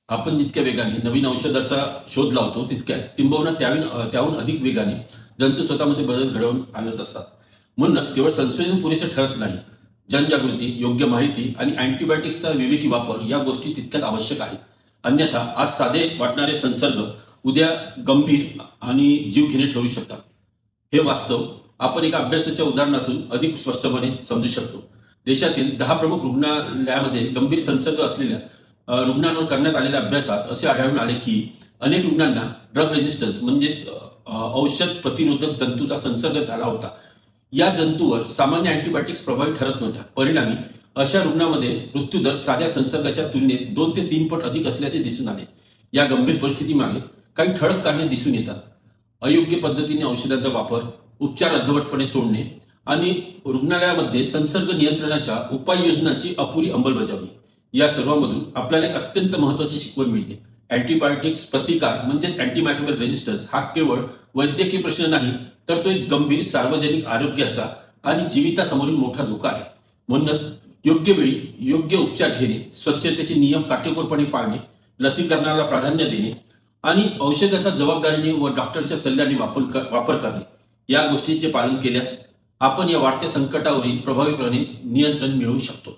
आपण जितक्या वेगाने नवीन औषधाचा शोध लावतो तितक्याच किंबहुना त्याहून अधिक वेगाने जंतू स्वतःमध्ये बदल घडवून आणत असतात. म्हणूनच केवळ संशोधन पुरेसे ठरत नाही. जनजागृती, योग्य माहिती आणि अँटीबायोटिक्सचा विवेकी वापर या गोष्टी तितक्याच आवश्यक आहेत. अन्यथा आज साधे वाटणारे संसर्ग उद्या गंभीर आणि जीवघेणे ठरू शकतात. हे वास्तव आपण एका अभ्यासाच्या उदाहरणातून अधिक स्पष्टपणे समजू शकतो. देशातील 10 प्रमुख रुग्णालयामध्ये गंभीर संसर्ग असलेल्या रुग्णांवर करण्यात आलेल्या अभ्यासात असे आढळून आले की अनेक रुग्णांना ड्रग रेजिस्टन्स म्हणजेच औषध प्रतिरोधक जंतूचा संसर्ग झाला होता. या जंतूवर सामान्य अँटीबायोटिक्स प्रभावी ठरत नव्हत्या. परिणामी अशा रुग्णांमध्ये मृत्यूदर साध्या संसर्गाच्या तुलनेत 2 ते 3 पट अधिक असल्याचे दिसून आले. या गंभीर परिस्थितीमागे काही ठळक कारणे दिसून येतात. अयोग्य पद्धतीने औषधाचा वापर, उपचार अर्धवटपणे सोडणे आणि रुग्णालयामध्ये संसर्ग नियंत्रणाच्या उपाययोजनांची अपुरी अंमलबजावणी. या सर्वांमधून आपल्याला एक अत्यंत महत्त्वाची शिकवण मिळते. अँटीबायोटिक्स प्रतिकार म्हणजेच अँटीमायक्रोबियल रेजिस्टन्स हा केवळ वैद्यकीय प्रश्न नाही, तर तो एक गंभीर सार्वजनिक आरोग्याचा आणि जीवितासमोरील मोठा धोका आहे. म्हणूनच योग्य वेळी योग्य उपचार घेणे, स्वच्छतेचे नियम काटेकोरपणे पाळणे, लसीकरणाला प्राधान्य देणे आणि औषधाचा जबाबदारीने व डॉक्टरच्या सल्ल्याने वापर करणे या गोष्टींचे पालन केल्यास आपण या वाढत्या संकटावरील प्रभावीपणे नियंत्रण मिळवू शकतो.